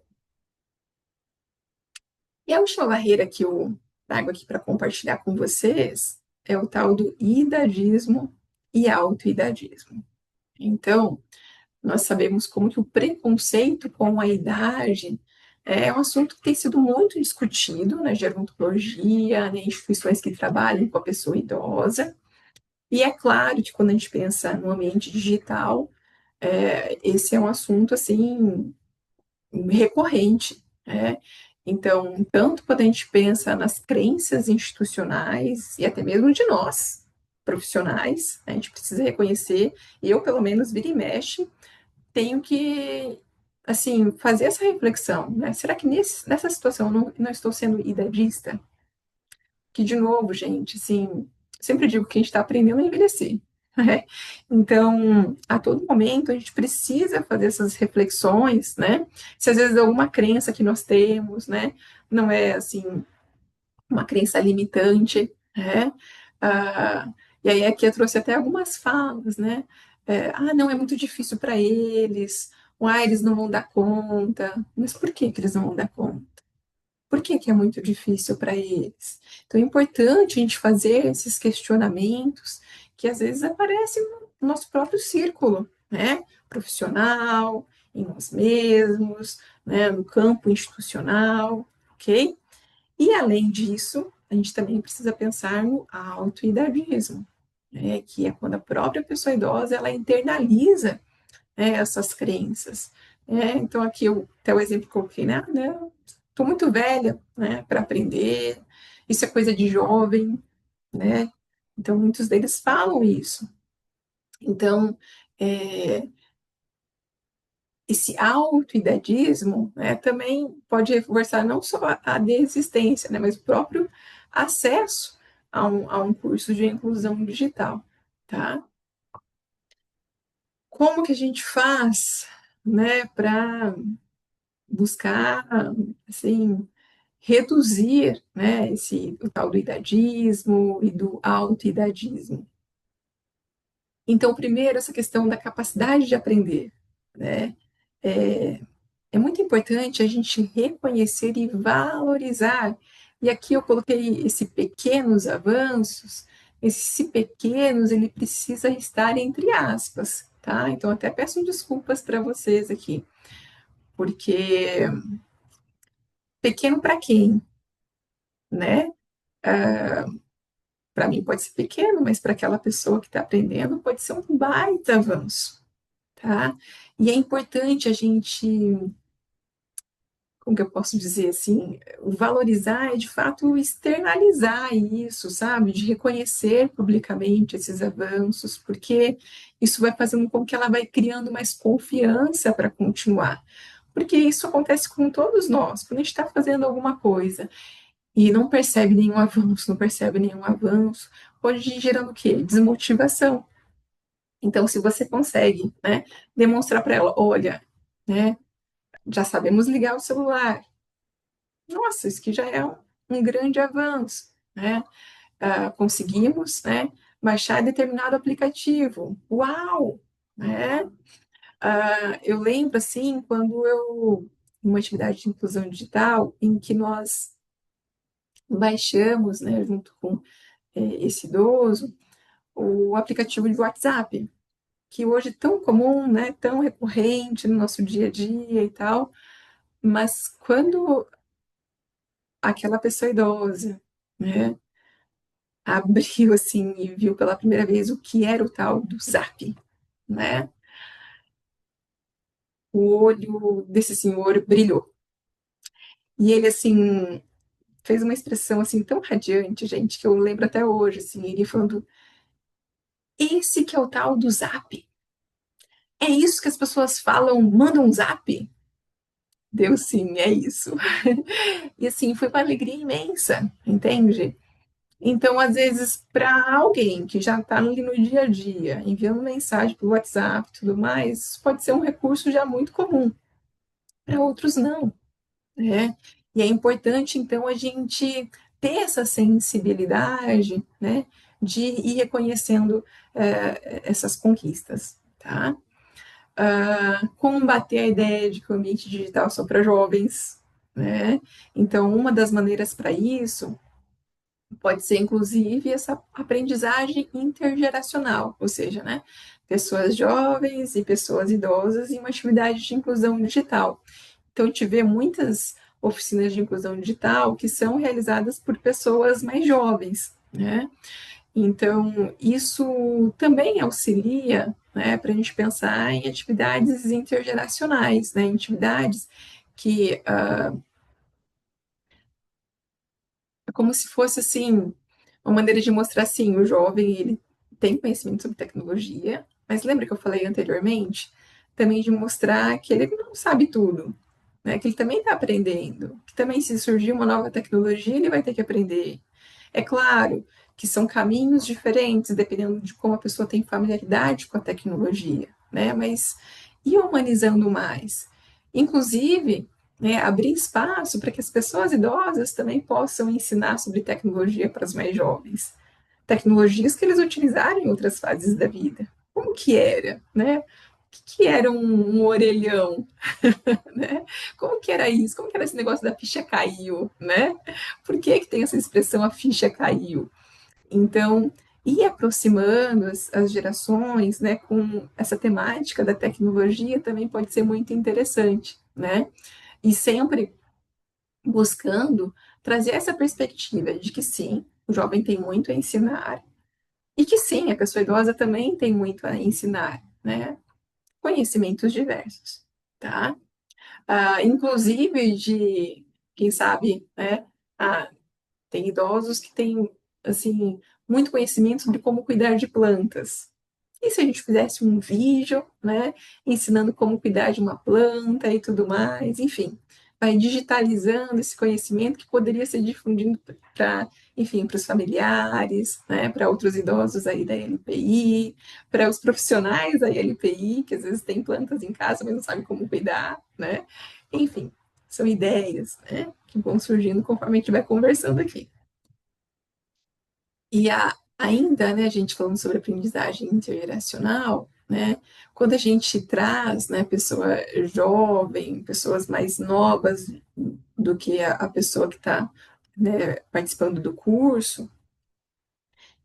E a última barreira que eu trago aqui para compartilhar com vocês é o tal do idadismo e autoidadismo. Então, nós sabemos como que o preconceito com a idade é um assunto que tem sido muito discutido na gerontologia, né, instituições que trabalham com a pessoa idosa. E é claro que quando a gente pensa no ambiente digital, esse é um assunto assim recorrente, né? Então, tanto quando a gente pensa nas crenças institucionais e até mesmo de nós, profissionais, né, a gente precisa reconhecer, eu, pelo menos, vira e mexe, tenho que, assim, fazer essa reflexão, né? Será que nessa situação eu não estou sendo idadista? Que, de novo, gente, assim, sempre digo que a gente está aprendendo a envelhecer. Né? Então, a todo momento, a gente precisa fazer essas reflexões, né? Se às vezes alguma crença que nós temos, né, não é, assim, uma crença limitante, né? Ah, e aí aqui eu trouxe até algumas falas, né? Não, é muito difícil para eles, eles não vão dar conta. Mas por que que eles não vão dar conta? Por que que é muito difícil para eles? Então é importante a gente fazer esses questionamentos que às vezes aparecem no nosso próprio círculo, né? Profissional, em nós mesmos, né? No campo institucional, ok? E além disso, a gente também precisa pensar no autoidadismo, né? Que é quando a própria pessoa idosa ela internaliza, né, essas crenças. Então, aqui até o exemplo que eu coloquei, né? Estou muito velha, né, para aprender, isso é coisa de jovem, né? Então, muitos deles falam isso. Então, é, esse autoidadismo, né, também pode reforçar não só a desistência, né, mas o próprio acesso a um curso de inclusão digital, tá? Como que a gente faz, né, para buscar, assim, reduzir, né, o tal do idadismo e do autoidadismo. Então, primeiro, essa questão da capacidade de aprender, né? É, é muito importante a gente reconhecer e valorizar. E aqui eu coloquei esse pequenos avanços. Esse pequenos, ele precisa estar entre aspas, tá? Então, até peço desculpas para vocês aqui, porque pequeno para quem, né? Para mim pode ser pequeno, mas para aquela pessoa que está aprendendo pode ser um baita avanço, tá? E é importante a gente, como que eu posso dizer assim, valorizar e de fato externalizar isso, sabe? De reconhecer publicamente esses avanços, porque isso vai fazendo com que ela vai criando mais confiança para continuar. Porque isso acontece com todos nós. Quando a gente está fazendo alguma coisa e não percebe nenhum avanço, não percebe nenhum avanço, pode ir gerando o quê? Desmotivação. Então, se você consegue, né, demonstrar para ela, olha, né, já sabemos ligar o celular. Nossa, isso que já é um grande avanço, né? conseguimos, né, baixar determinado aplicativo. Uau! Né? Eu lembro, assim, quando uma atividade de inclusão digital, em que nós baixamos, né, junto com esse idoso, o aplicativo de WhatsApp, que hoje é tão comum, né, tão recorrente no nosso dia a dia e tal, mas quando aquela pessoa idosa, né, abriu assim e viu pela primeira vez o que era o tal do Zap, né, o olho desse senhor brilhou. E ele, assim, fez uma expressão, assim, tão radiante, gente, que eu lembro até hoje, assim, ele falando, esse que é o tal do Zap. É isso que as pessoas falam, mandam um Zap? Deu sim, é isso. E assim, foi uma alegria imensa, entende? Então, às vezes, para alguém que já está ali no dia a dia, enviando mensagem por WhatsApp e tudo mais, isso pode ser um recurso já muito comum. Para outros, não, né? E é importante, então, a gente ter essa sensibilidade, né, de ir reconhecendo essas conquistas, tá? Combater a ideia de que o ambiente digital é só para jovens, né? Então, uma das maneiras para isso pode ser, inclusive, essa aprendizagem intergeracional, ou seja, né, pessoas jovens e pessoas idosas em uma atividade de inclusão digital. Então, a gente vê muitas oficinas de inclusão digital que são realizadas por pessoas mais jovens, né? Então, isso também auxilia, né, para a gente pensar em atividades intergeracionais, né, em atividades que é como se fosse assim uma maneira de mostrar assim, o jovem ele tem conhecimento sobre tecnologia, mas lembra que eu falei anteriormente também de mostrar que ele não sabe tudo, né? Que ele também está aprendendo, que também se surgir uma nova tecnologia ele vai ter que aprender. É claro que são caminhos diferentes dependendo de como a pessoa tem familiaridade com a tecnologia, né? Mas e humanizando mais, inclusive né, abrir espaço para que as pessoas idosas também possam ensinar sobre tecnologia para os mais jovens. Tecnologias que eles utilizaram em outras fases da vida. Como que era, né? O que era um orelhão, né? Como que era isso? Como que era esse negócio da ficha caiu, né? Por que que tem essa expressão a ficha caiu? Então, ir aproximando as gerações, né, com essa temática da tecnologia também pode ser muito interessante, né? E sempre buscando trazer essa perspectiva de que sim, o jovem tem muito a ensinar e que sim, a pessoa idosa também tem muito a ensinar, né? Conhecimentos diversos, tá? Inclusive de, quem sabe, né? Tem idosos que têm, assim, muito conhecimento sobre como cuidar de plantas. E se a gente fizesse um vídeo, né, ensinando como cuidar de uma planta e tudo mais, enfim, vai digitalizando esse conhecimento que poderia ser difundido para, enfim, para os familiares, né, para outros idosos aí da LPI, para os profissionais da LPI, que às vezes têm plantas em casa, mas não sabem como cuidar, né? Enfim, são ideias, né, que vão surgindo conforme a gente vai conversando aqui. E ainda, né, a gente falando sobre aprendizagem intergeracional, né, quando a gente traz, né, pessoa jovem, pessoas mais novas do que a pessoa que está, né, participando do curso,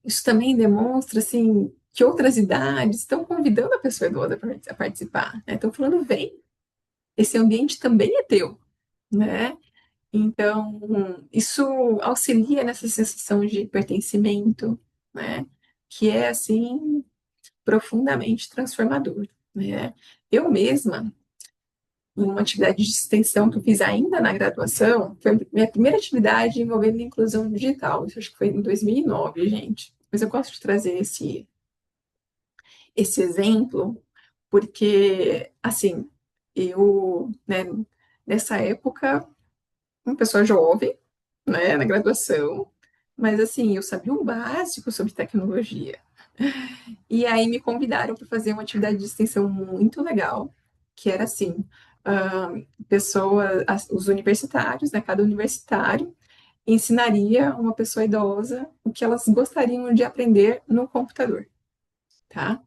isso também demonstra, assim, que outras idades estão convidando a pessoa idosa a participar, né? Estão falando, vem, esse ambiente também é teu, né? Então, isso auxilia nessa sensação de pertencimento, né? Que é, assim, profundamente transformador, né? Eu mesma, em uma atividade de extensão que eu fiz ainda na graduação, foi a minha primeira atividade envolvendo inclusão digital, isso acho que foi em 2009, gente. Mas eu gosto de trazer esse exemplo, porque, assim, eu, né, nessa época, uma pessoa jovem, né, na graduação, mas assim, eu sabia o básico sobre tecnologia. E aí me convidaram para fazer uma atividade de extensão muito legal, que era assim, os universitários, né, cada universitário, ensinaria uma pessoa idosa o que elas gostariam de aprender no computador, tá?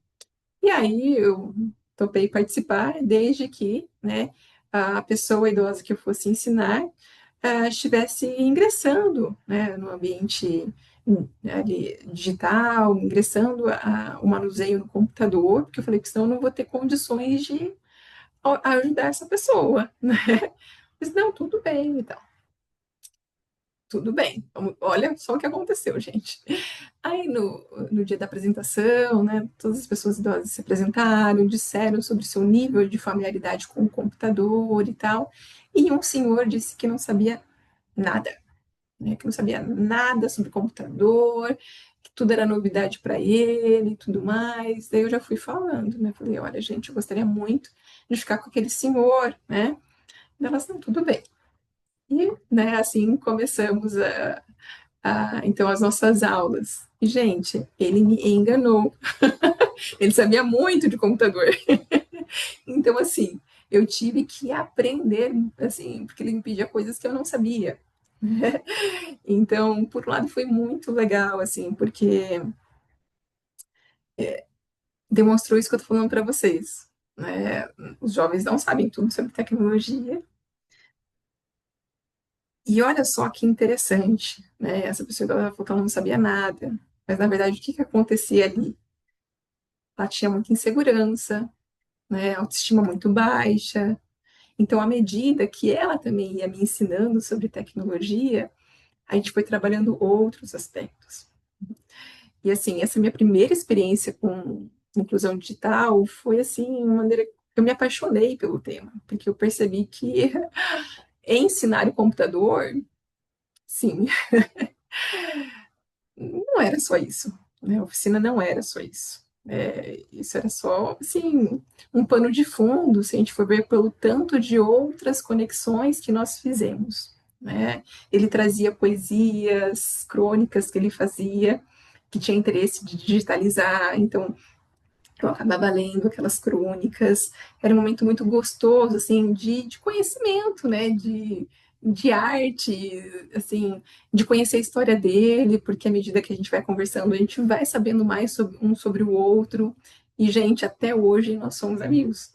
E aí eu topei participar, desde que, né, a pessoa idosa que eu fosse ensinar estivesse ingressando, né, no ambiente ali, digital, ingressando o manuseio no computador, porque eu falei que senão eu não vou ter condições de ajudar essa pessoa, né? Mas não, tudo bem, então, tudo bem. Olha só o que aconteceu, gente. Aí no dia da apresentação, né, todas as pessoas idosas se apresentaram, disseram sobre o seu nível de familiaridade com o computador e tal, e um senhor disse que não sabia nada, né, que não sabia nada sobre computador, que tudo era novidade para ele e tudo mais. Daí eu já fui falando, né, falei, olha, gente, eu gostaria muito de ficar com aquele senhor, né, e elas, não, tudo bem. E, né, assim começamos então as nossas aulas. E, gente, ele me enganou. Ele sabia muito de computador. Então, assim, eu tive que aprender, assim, porque ele me pedia coisas que eu não sabia. Então, por um lado, foi muito legal, assim, porque demonstrou isso que eu tô falando para vocês. Né? Os jovens não sabem tudo sobre tecnologia. E olha só que interessante, né? Essa pessoa ela falou que ela não sabia nada. Mas, na verdade, o que que acontecia ali? Ela tinha muita insegurança, né? Autoestima muito baixa. Então, à medida que ela também ia me ensinando sobre tecnologia, a gente foi trabalhando outros aspectos. E assim, essa minha primeira experiência com inclusão digital foi assim, uma maneira que eu me apaixonei pelo tema, porque eu percebi que ensinar o computador, sim, não era só isso, né? A oficina não era só isso. Isso era só, assim, um pano de fundo, se a gente for ver pelo tanto de outras conexões que nós fizemos, né? Ele trazia poesias, crônicas que ele fazia, que tinha interesse de digitalizar, então eu acabava lendo aquelas crônicas, era um momento muito gostoso, assim, de conhecimento, né, de arte, assim, de conhecer a história dele, porque à medida que a gente vai conversando, a gente vai sabendo mais sobre um sobre o outro, e, gente, até hoje nós somos amigos.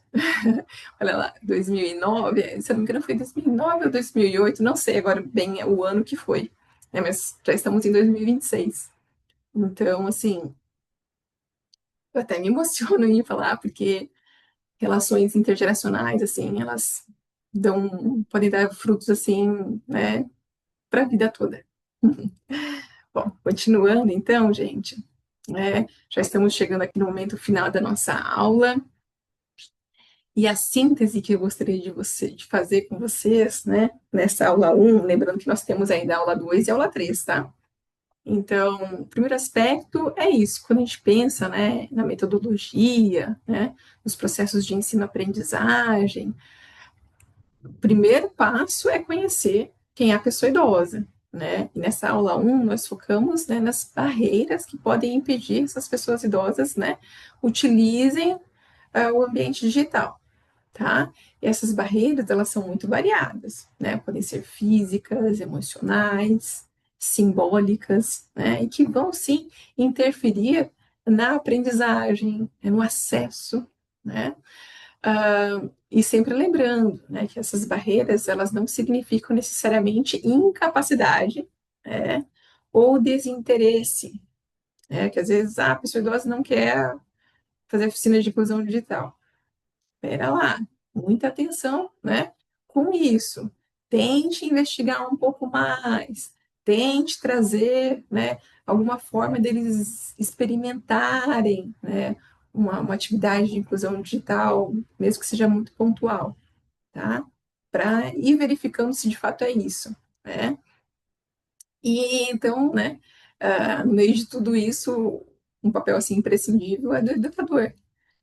Olha lá, 2009, se eu não me engano foi 2009 ou 2008, não sei agora bem o ano que foi, né, mas já estamos em 2026. Então, assim, eu até me emociono em falar, porque relações intergeracionais, assim, elas podem dar frutos, assim, né, para a vida toda. Bom, continuando então, gente, já estamos chegando aqui no momento final da nossa aula, e a síntese que eu gostaria de fazer com vocês, né, nessa aula um, lembrando que nós temos ainda a aula 2 e a aula 3, tá? Então, o primeiro aspecto é isso, quando a gente pensa, né, na metodologia, né, nos processos de ensino-aprendizagem, o primeiro passo é conhecer quem é a pessoa idosa, né? E nessa aula um nós focamos, né, nas barreiras que podem impedir essas pessoas idosas, né, utilizem o ambiente digital, tá? E essas barreiras, elas são muito variadas, né? Podem ser físicas, emocionais, simbólicas, né? E que vão, sim, interferir na aprendizagem, no acesso, né? E sempre lembrando, né, que essas barreiras elas não significam necessariamente incapacidade, né, ou desinteresse, né, que às vezes a pessoa idosa não quer fazer oficina de inclusão digital. Espera lá, muita atenção, né, com isso. Tente investigar um pouco mais, tente trazer, né, alguma forma deles experimentarem, né, uma atividade de inclusão digital, mesmo que seja muito pontual, tá? Para ir verificando se de fato é isso, né? E então, né, no meio de tudo isso, um papel assim imprescindível é do educador,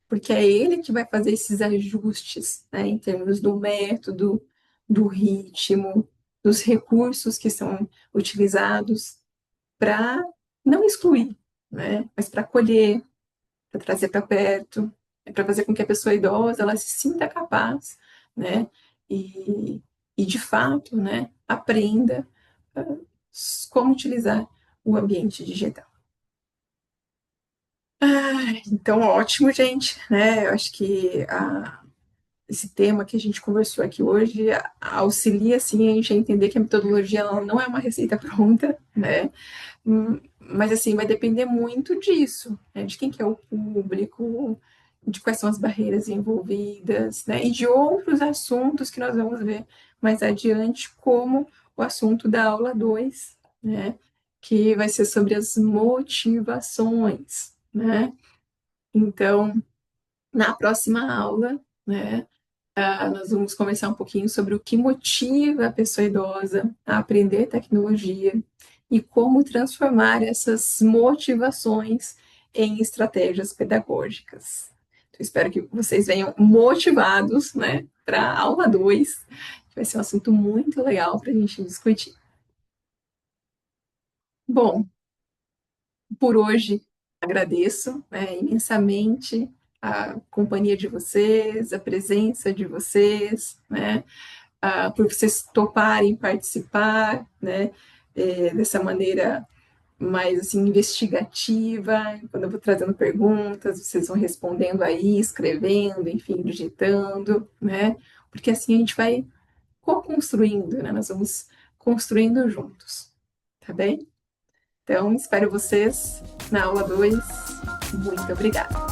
porque é ele que vai fazer esses ajustes, né, em termos do método, do ritmo, dos recursos que são utilizados para não excluir, né, mas para acolher, para trazer para perto, para fazer com que a pessoa idosa ela se sinta capaz, né, e, e de fato, né, aprenda como utilizar o ambiente digital. Então, ótimo, gente, né? Eu acho que esse tema que a gente conversou aqui hoje auxilia, assim, a gente a entender que a metodologia ela não é uma receita pronta, né? Mas, assim, vai depender muito disso, né? De quem que é o público, de quais são as barreiras envolvidas, né? E de outros assuntos que nós vamos ver mais adiante, como o assunto da aula 2, né? Que vai ser sobre as motivações, né? Então, na próxima aula, né, nós vamos conversar um pouquinho sobre o que motiva a pessoa idosa a aprender tecnologia e como transformar essas motivações em estratégias pedagógicas. Então, espero que vocês venham motivados, né, para a aula 2, que vai ser um assunto muito legal para a gente discutir. Bom, por hoje agradeço, né, imensamente a companhia de vocês, a presença de vocês, né, por vocês toparem participar, né, dessa maneira mais assim investigativa, quando eu vou trazendo perguntas, vocês vão respondendo aí, escrevendo, enfim, digitando, né? Porque assim a gente vai co-construindo, né? Nós vamos construindo juntos, tá bem? Então, espero vocês na aula 2. Muito obrigada.